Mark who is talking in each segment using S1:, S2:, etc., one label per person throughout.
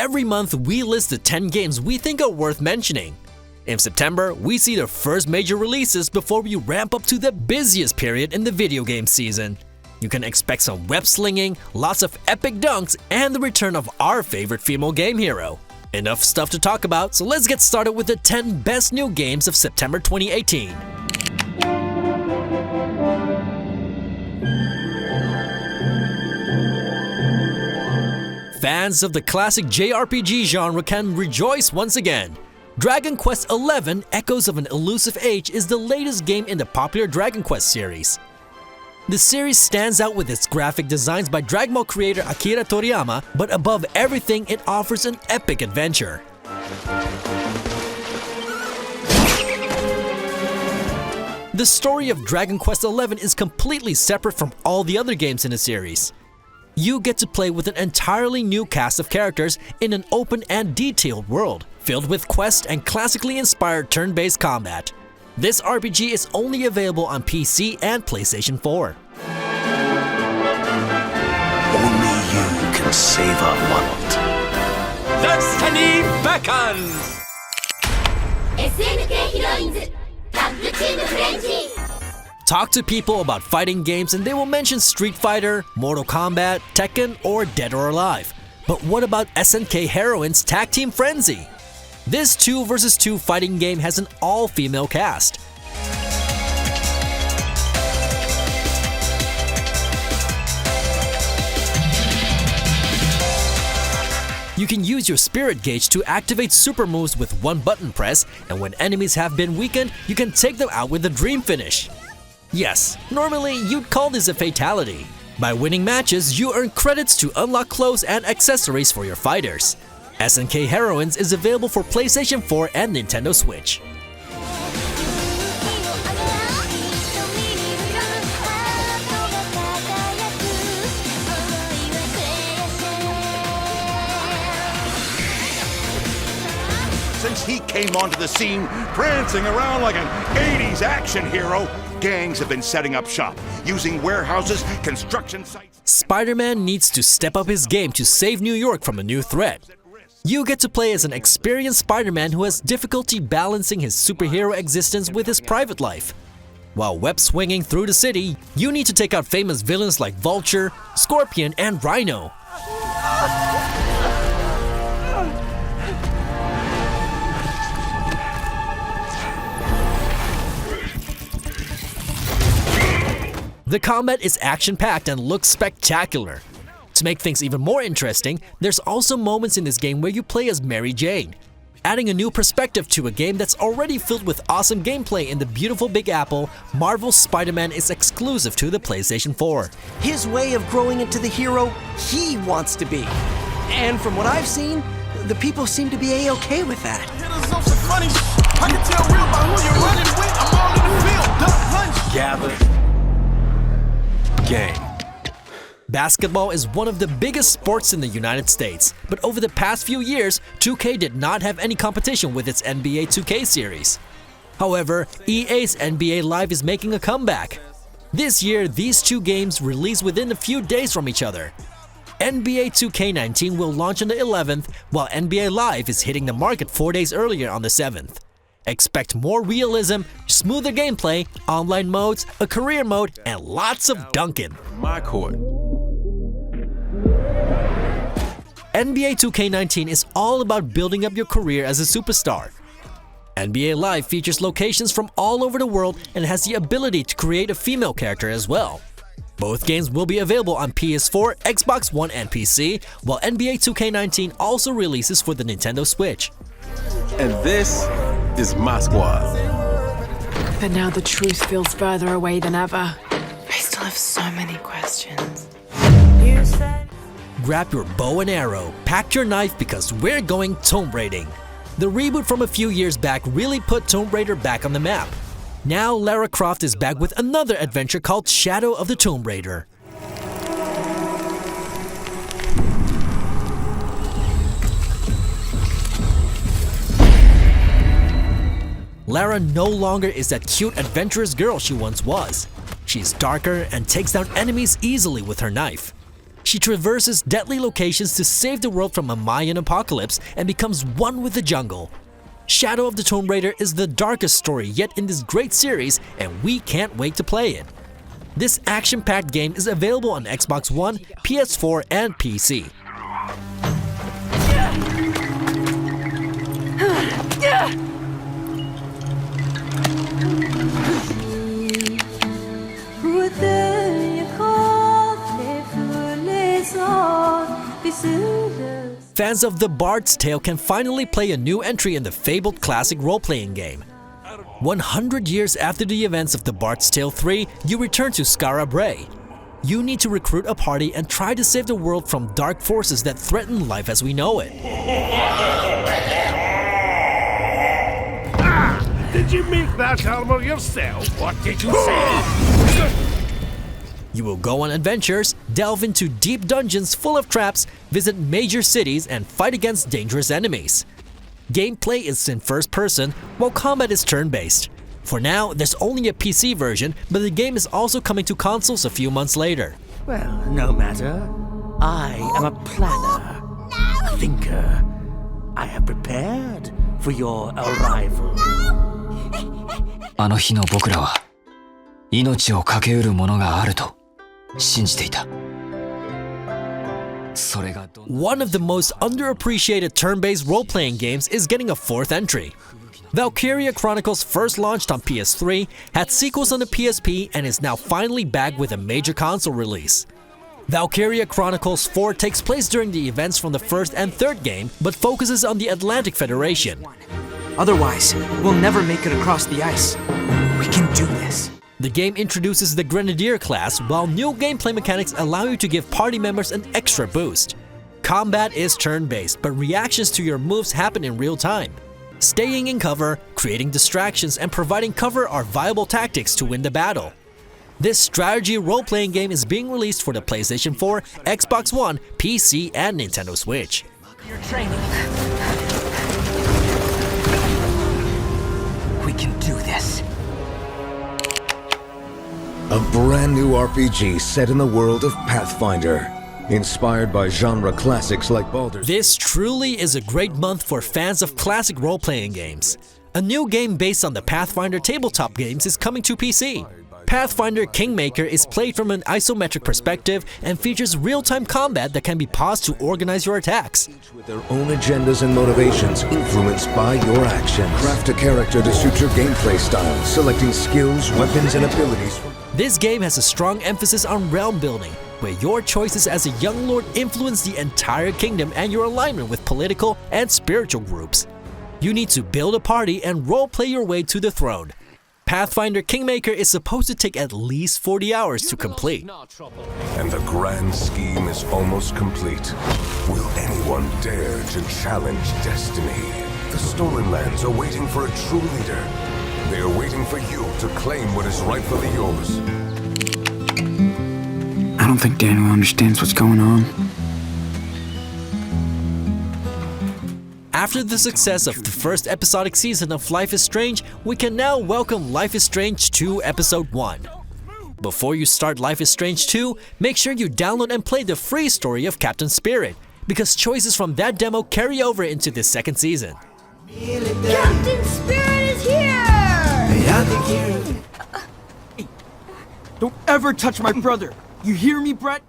S1: Every month, we list the 10 games we think are worth mentioning. In September, we see the first major releases before we ramp up to the busiest period in the video game season. You can expect some web slinging, lots of epic dunks, and the return of our favorite female game hero. Enough stuff to talk about, so let's get started with the 10 best new games of September 2018. Fans of the classic JRPG genre can rejoice once again. Dragon Quest XI Echoes of an Elusive Age is the latest game in the popular Dragon Quest series. The series stands out with its graphic designs by Dragon Ball creator Akira Toriyama, but above everything, it offers an epic adventure. The story of Dragon Quest XI is completely separate from all the other games in the series. You get to play with an entirely new cast of characters in an open and detailed world, filled with quests and classically inspired turn-based combat. This RPG is only available on PC and PlayStation 4.
S2: Only you can save our world.
S3: Destiny beckons!
S4: SNK Heroines Tag Team Frenzy.
S1: Talk to people about fighting games and they will mention Street Fighter, Mortal Kombat, Tekken, or Dead or Alive. But what about SNK Heroines Tag Team Frenzy? This 2 vs 2 fighting game has an all-female cast. You can use your spirit gauge to activate super moves with one button press, and when enemies have been weakened, you can take them out with a dream finish. Yes, normally you'd call this a fatality. By winning matches, you earn credits to unlock clothes and accessories for your fighters. SNK Heroines is available for PlayStation 4 and Nintendo Switch.
S5: Since he came onto the scene, prancing around like an 80s action hero, gangs have been setting up shop, using warehouses, construction sites.
S1: Spider-Man needs to step up his game to save New York from a new threat. You get to play as an experienced Spider-Man who has difficulty balancing his superhero existence with his private life. While web-swinging through the city, you need to take out famous villains like Vulture, Scorpion, and Rhino. The combat is action-packed and looks spectacular. To make things even more interesting, there's also moments in this game where you play as Mary Jane, adding a new perspective to a game that's already filled with awesome gameplay in the beautiful Big Apple. Marvel's Spider-Man is exclusive to the PlayStation 4.
S6: His way of growing into the hero he wants to be. And from what I've seen, the people seem to be A-okay with that.
S2: Gather. Game.
S1: Basketball is one of the biggest sports in the United States, but over the past few years, 2K did not have any competition with its NBA 2K series. However, EA's NBA Live is making a comeback. This year, these two games release within a few days from each other. NBA 2K19 will launch on the 11th, while NBA Live is hitting the market 4 days earlier on the 7th. Expect more realism, smoother gameplay, online modes, a career mode, and lots of dunking.
S2: My court.
S1: NBA 2K19 is all about building up your career as a superstar. NBA Live features locations from all over the world and has the ability to create a female character as well. Both games will be available on PS4, Xbox One, and PC, while NBA 2K19 also releases for the Nintendo Switch.
S2: And this is my squad.
S7: But now the truth feels further away than ever. I still have so many questions. You said...
S1: Grab your bow and arrow, pack your knife because we're going Tomb Raiding. The reboot from a few years back really put Tomb Raider back on the map. Now Lara Croft is back with another adventure called Shadow of the Tomb Raider. Lara no longer is that cute adventurous girl she once was. She's darker and takes down enemies easily with her knife. She traverses deadly locations to save the world from a Mayan apocalypse and becomes one with the jungle. Shadow of the Tomb Raider is the darkest story yet in this great series, and we can't wait to play it. This action-packed game is available on Xbox One, PS4, and PC. Fans of The Bard's Tale can finally play a new entry in the fabled classic role-playing game. 100 years after the events of The Bard's Tale 3, you return to Skara Brae. You need to recruit a party and try to save the world from dark forces that threaten life as we know it.
S8: Did you make that armor yourself? What did you say?
S1: You will go on adventures, delve into deep dungeons full of traps, visit major cities, and fight against dangerous enemies. Gameplay is in first person, while combat is turn-based. For now, there's only a PC version, but the game is also coming to consoles a few months later.
S2: Well, no matter. I am a planner, a thinker. I have prepared for your arrival.
S9: あの日の僕らは命を懸けうるものがあると信じていた。それが
S1: One of the most underappreciated turn-based role-playing games is getting a fourth entry. Valkyria Chronicles first launched on PS3, had sequels on the PSP, and is now finally back with a major console release. Valkyria Chronicles 4 takes place during the events from the first and third game, but focuses on the Atlantic Federation.
S6: Otherwise, we'll never make it across the ice. We can do this.
S1: The game introduces the Grenadier class, while new gameplay mechanics allow you to give party members an extra boost. Combat is turn-based, but reactions to your moves happen in real time. Staying in cover, creating distractions, and providing cover are viable tactics to win the battle. This strategy role-playing game is being released for the PlayStation 4, Xbox One, PC, and Nintendo Switch.
S6: Your training. We can do this.
S10: A brand new RPG set in the world of Pathfinder, inspired by genre classics like Baldur's.
S1: This truly is a great month for fans of classic role-playing games. A new game based on the Pathfinder tabletop games is coming to PC. Pathfinder Kingmaker is played from an isometric perspective and features real-time combat that can be paused to organize your attacks.
S10: With their own agendas and motivations influenced by your actions. Craft a character to suit your gameplay style, selecting skills, weapons, and abilities.
S1: This game has a strong emphasis on realm building, where your choices as a young lord influence the entire kingdom and your alignment with political and spiritual groups. You need to build a party and role-play your way to the throne. Pathfinder Kingmaker is supposed to take at least 40 hours to complete.
S11: And the grand scheme is almost complete. Will anyone dare to challenge destiny? The Stolen Lands are waiting for a true leader. They are waiting for you to claim what is rightfully yours.
S12: I don't think Daniel understands what's going on.
S1: After the success of the first episodic season of Life is Strange, we can now welcome Life is Strange 2 Episode 1. Before you start Life is Strange 2, make sure you download and play the free story of Captain Spirit, because choices from that demo carry over into the second season.
S4: Captain Spirit is here!
S6: Hey, don't ever touch my brother! You hear me, Brett?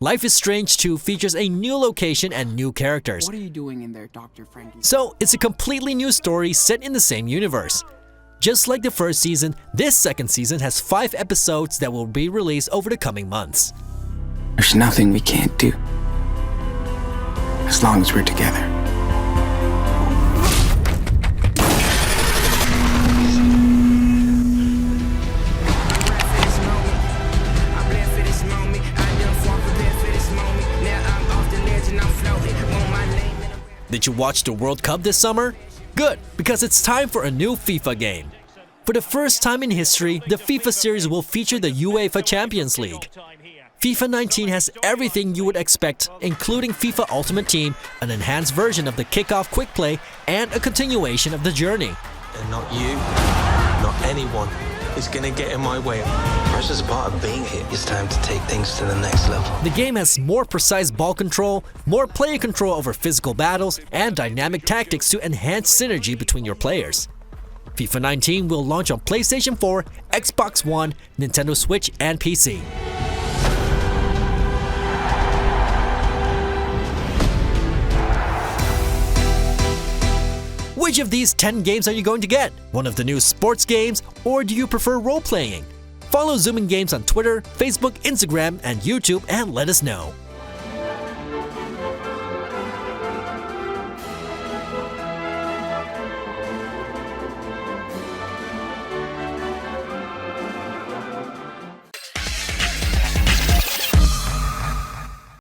S1: Life is Strange 2 features a new location and new characters.
S12: What are you doing in there, Dr. Frankie?
S1: So, it's a completely new story set in the same universe. Just like the first season, this second season has 5 episodes that will be released over the coming months.
S12: There's nothing we can't do. As long as we're together.
S1: Did you watch the World Cup this summer? Good, because it's time for a new FIFA game. For the first time in history, the FIFA series will feature the UEFA Champions League. FIFA 19 has everything you would expect, including FIFA Ultimate Team, an enhanced version of the kickoff quick play, and a continuation of the journey.
S13: And not you, not anyone, is gonna get in my way.
S14: Pressure's a part of being here. It's time to take things to the next level.
S1: The game has more precise ball control, more player control over physical battles, and dynamic tactics to enhance synergy between your players. FIFA 19 will launch on PlayStation 4, Xbox One, Nintendo Switch, and PC. Which of these 10 games are you going to get? One of the new sports games, or do you prefer role-playing? Follow Zoomin Games on Twitter, Facebook, Instagram, and YouTube and let us know.